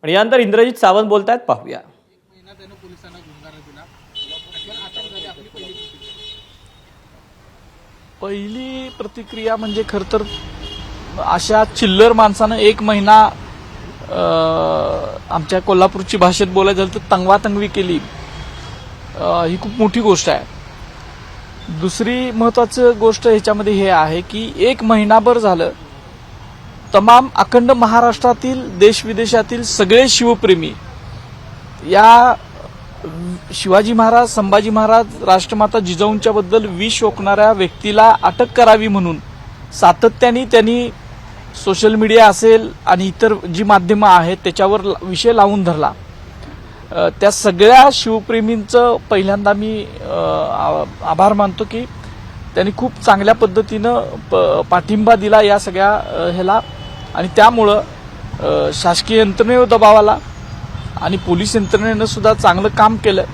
आणि यानंतर इंद्रजित सावंत बोलतायत, पाहूया. पहिली प्रतिक्रिया म्हणजे खरं तर अशा चिल्लर माणसानं 1 महिना आमच्या कोल्हापूरची भाषेत बोलायचं झालं तर तंगवातंगवी केली, ही खूप मोठी गोष्ट आहे. दुसरी महत्वाची गोष्ट ह्याच्यामध्ये हे आहे की 1 महिनाभर झालं तमाम अखंड महाराष्ट्रातील देशविदेशातील सगळे शिवप्रेमी या शिवाजी महाराज, संभाजी महाराज, राष्ट्रमाता जिजाऊंच्या बद्दल विष ओकणाऱ्या व्यक्तीला अटक करावी म्हणून सातत्याने त्यांनी सोशल मीडिया असेल आणि इतर जी माध्यमं आहेत त्याच्यावर विषय लावून धरला. त्या सगळ्या शिवप्रेमींचं पहिल्यांदा मी आभार मानतो की त्यांनी खूप चांगल्या पद्धतीनं पाठिंबा दिला या सगळ्या ह्याला, आणि त्यामुळं शासकीय यंत्रणेवर दबाव आला आणि पोलीस यंत्रणेनं सुद्धा चांगलं काम केलं.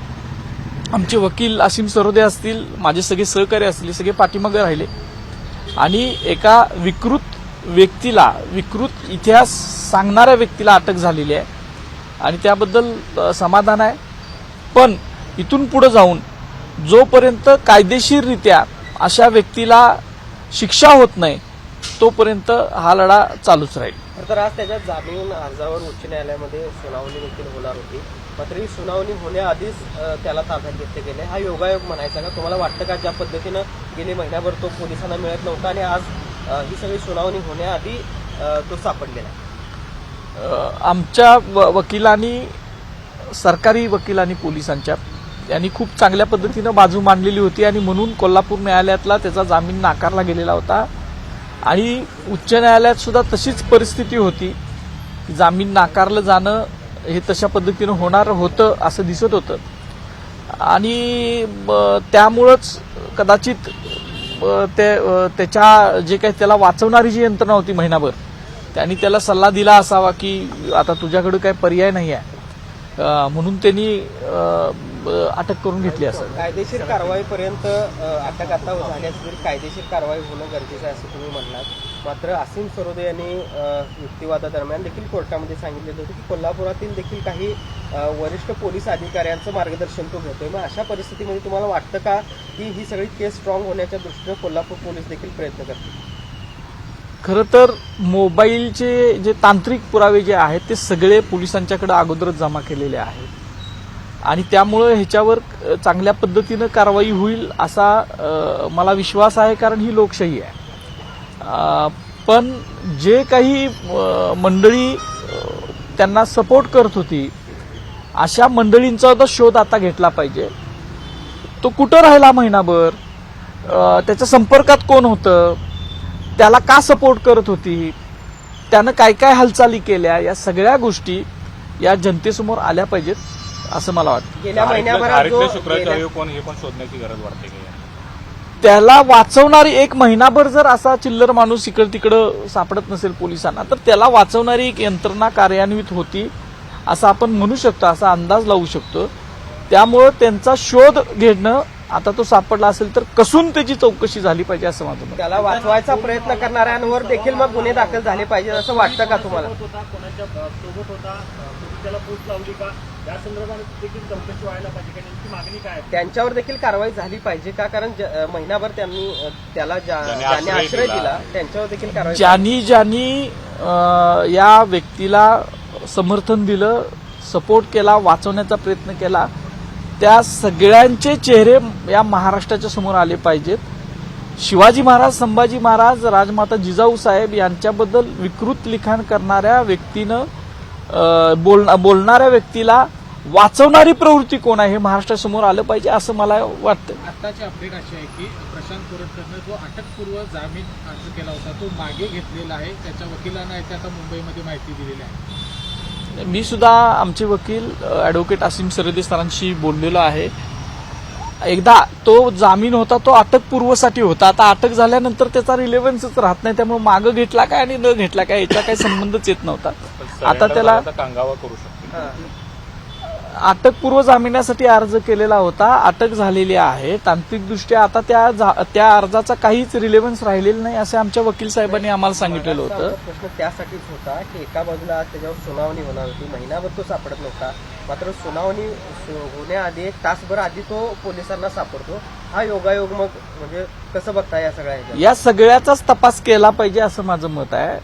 आमचे वकील असीम सरोदे असतील, माझे सगळे सहकारी असतील, हे सगळे पाठीमागे राहिले आणि एका विकृत व्यक्तीला, विकृत इतिहास सांगणाऱ्या व्यक्तीला अटक झालेली आहे आणि त्याबद्दल समाधान आहे. पण इथून पुढे जाऊन जोपर्यंत कायदेशीररित्या अशा व्यक्तीला शिक्षा होत नाही तोपर्यंत हा लढा चालूच राहील. तर आज त्याच्या जामीन अर्जावर उच्च न्यायालयामध्ये सुनावणी देखील होणार होती, मात्र ही सुनावणी होण्याआधीच त्याला ताब्यात घेतले गेले. हा योगायोग म्हणायचा का? तुम्हाला वाटतं का ज्या पद्धतीनं गेले महिन्याभर तो पोलिसांना मिळत नव्हता आणि आज ही सगळी सुनावणी होण्याआधी तो सापडलेला आहे? आमच्या वकिलांनी, सरकारी वकिलांनी, पोलिसांच्या यांनी खूप चांगल्या पद्धतीनं बाजू मांडलेली होती आणि म्हणून कोल्हापूर न्यायालयातला त्याचा जामीन नाकारला गेलेला होता आणि उच्च न्यायालयात सुद्धा तशीच परिस्थिती होती की जामीन नाकारलं जाणं हे तशा पद्धतीनं होणार होतं असं दिसत होतं आणि त्यामुळंच कदाचित त्याच्या जे काही त्याला वाचवणारी जी यंत्रणा होती महिनाभर, त्यांनी त्याला सल्ला दिला असावा की आता तुझ्याकडे काही पर्याय नाही आहे, म्हणून त्यांनी अटक करून घेतली असेल. कायदेशीर कारवाईपर्यंत अटक आता झाल्यास कायदेशीर कारवाई होणं गरजेचं आहे असं तुम्ही म्हटलात. मात्र असीम सरोदे यांनी युक्तिवादादरम्यान देखील कोर्टामध्ये सांगितलेलं होतं की कोल्हापुरातील देखील काही वरिष्ठ पोलीस अधिकाऱ्यांचं मार्गदर्शन तो घेतोय. मग अशा परिस्थितीमध्ये तुम्हाला वाटतं का की ही सगळी केस स्ट्रॉंग होण्याच्या दृष्टीनं कोल्हापूर पोलीस देखील प्रयत्न करतील? खरं तर मोबाईलचे जे तांत्रिक पुरावे जे आहेत ते सगळे पोलिसांच्याकडे अगोदरच जमा केलेले आहेत आणि त्यामुळं ह्याच्यावर चांगल्या पद्धतीनं कारवाई होईल असा मला विश्वास आहे, कारण ही लोकशाही आहे. पण जे काही मंडळी त्यांना सपोर्ट करत होती अशा मंडळींचा शोध आता घेतला पाहिजे. तो कुठं राहिला महिनाभर, त्याच्या संपर्कात कोण होतं, त्याला का सपोर्ट करत होती, त्यानं काय काय हालचाली केल्या, या सगळ्या गोष्टी या जनतेसमोर आल्या पाहिजेत असं मला वाटतं. गेल्या महिन्याभरात शोधण्याची गरज वाटते का? त्याला वाचवणारी 1 महिनाभर जर असा चिल्लर माणूस इकडं तिकडं सापडत नसेल पोलिसांना तर त्याला वाचवणारी एक यंत्रणा कार्यान्वित होती असं आपण म्हणू शकतो, असा अंदाज लावू शकतो. त्यामुळं त्यांचा शोध घेणं, आता तो सापडला असेल तर कसून त्याची चौकशी झाली पाहिजे असं माझं मत. त्याला वाचवायचा प्रयत्न करणाऱ्यांवर देखील मग गुन्हे दाखल झाले पाहिजे असं वाटतं का तुम्हाला? त्यांच्यावर देखील कारवाई झाली पाहिजे का? कारण महिनाभर त्यांनी त्याला ज्यांनी आश्रय दिला त्यांच्यावर देखील कारवाई. ज्यांनी या व्यक्तीला समर्थन दिलं, सपोर्ट केला, वाचवण्याचा प्रयत्न केला, त्या सगळ्यांचे चेहरे या महाराष्ट्राच्या समोर आले पाहिजेत. शिवाजी महाराज, संभाजी महाराज, राजमाता जिजाऊ साहेब यांच्याबद्दल विकृत लिखाण करणाऱ्या व्यक्तीनं, बोलणाऱ्या व्यक्तीला वाचवणारी प्रवृत्ती कोण आहे हे महाराष्ट्रासमोर आलं पाहिजे असं मला वाटतं. आताची अपडेट अशी आहे की प्रशांत कोरटकरनं जो अटकपूर्व जामीन अर्ज केला होता तो मागे घेतलेला आहे. त्याच्या वकिलांना याची आता मुंबईमध्ये माहिती दिलेली आहे. मी सुद्धा आमचे वकील ॲडव्होकेट असीम सरोदे सरांशी बोललेलो आहे. एकदा तो जामीन होता तो अटकपूर्वसाठी होता, आता अटक झाल्यानंतर त्याचा रिलेव्हन्सच राहत नाही, त्यामुळे मागं घेतला काय आणि न घेतला काय याचा काही संबंधच येत नव्हता. आता त्याला कांगावा करू शकतो. अटकपूर्व जामिनासाठी अर्ज केलेला होता, अटक झालेली आहे. तांत्रिकदृष्ट्या आता त्या अर्जाचा काहीच रिलेव्हन्स राहिलेला नाही असे आमच्या वकील साहेबांनी आम्हाला सांगितलेलं माझा होतं. प्रश्न त्यासाठीच होता की एका बाजूला आज त्याच्यावर सुनावणी होणार होती, महिनाभर तो सापडत नव्हता. मात्र सुनावणी होण्याआधी एक तासभर आधी तो पोलिसांना सापडतो. हा योगायोग मग म्हणजे कसं बघता या सगळ्या ह्याच्यात? या सगळ्याचाच तपास केला पाहिजे असं माझं मत आहे.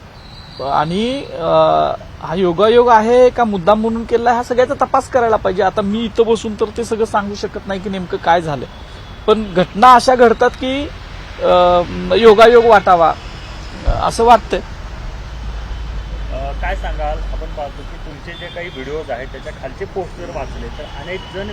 आणि हा योगायोग आहे का मुद्दाम म्हणून केला, हा सगळ्याचा तपास करायला पाहिजे. आता मी इथं बसून तर ते सगळं सांगू शकत नाही की नेमकं काय झालं, पण घटना अशा घडतात की योगायोग वाटावा असं वाटतंय. काय सांगाल? आपण पाहतो की तुमचे जे काही व्हिडिओज आहेत त्याच्या खालचे पोस्ट जर वाचले तर अनेक जण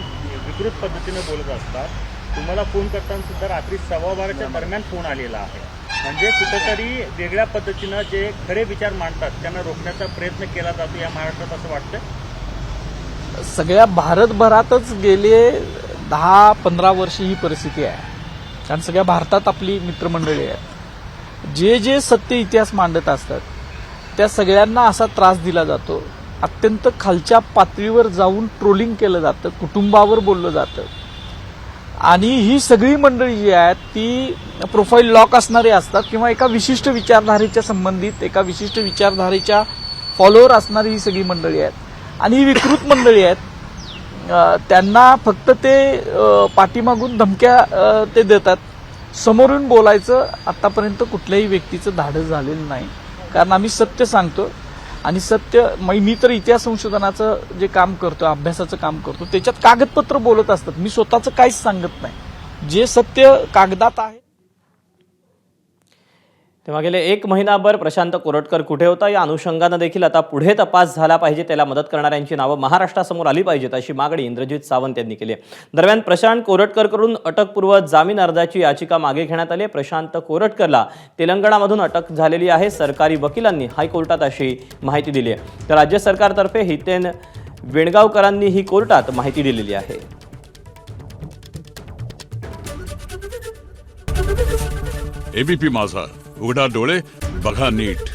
विकृत पद्धतीने बोलत असतात. तुम्हाला फोन करताना सुद्धा रात्री 12:15च्या दरम्यान फोन आलेला आहे. म्हणजे कुठेतरी वेगळ्या पद्धतीनं जे खरे विचार मांडतात त्यांना रोखण्याचा प्रयत्न केला जातो या महाराष्ट्रात असं वाटतं. सगळ्या भारतभरातच गेले 10-15 वर्ष ही परिस्थिती आहे. कारण सगळ्या भारतात आपली मित्रमंडळी आहेत. जे सत्य इतिहास मांडत असतात त्या सगळ्यांना असा त्रास दिला जातो. अत्यंत खालच्या पातळीवर जाऊन ट्रोलिंग केलं जातं, कुटुंबावर बोललं जातं. आणि ही सगळी मंडळी जी आहेत ती प्रोफाईल लॉक असणारी असतात किंवा एका विशिष्ट विचारधारेच्या संबंधित एका विशिष्ट विचारधारेच्या फॉलोअर असणारी ही सगळी मंडळी आहेत. आणि ही विकृत मंडळी आहेत. त्यांना फक्त ते पाठीमागून धमक्या ते देतात. समोरून बोलायचं आतापर्यंत कुठल्याही व्यक्तीचं धाडस झालेलं नाही. कारण आम्ही सत्य सांगतो आणि सत्य मी तर इतिहास संशोधनाचं जे काम करतो, अभ्यासाचं काम करतो, त्याच्यात कागदपत्र बोलत असतात. मी स्वतःचं काहीच सांगत नाही. जे सत्य कागदात आहे. तेव्हा गेले 1 महिनाभर प्रशांत कोरटकर कुठे होता या अनुषंगानं देखील आता पुढे तपास झाला पाहिजे. त्याला मदत करणाऱ्यांची नावं महाराष्ट्रासमोर आली पाहिजेत अशी मागणी इंद्रजित सावंत यांनी केली. दरम्यान प्रशांत कोरटकरकडून अटकपूर्व जामीन अर्जाची याचिका मागे घेण्यात आली. प्रशांत कोरटकरला तेलंगणामधून अटक झालेली आहे. सरकारी वकिलांनी हायकोर्टात अशी माहिती दिली आहे. तर राज्य सरकारतर्फे हितेन वेणगावकरांनी ही कोर्टात माहिती दिलेली आहे. एबीपी माझा, उघडा डोळे बघा नीट.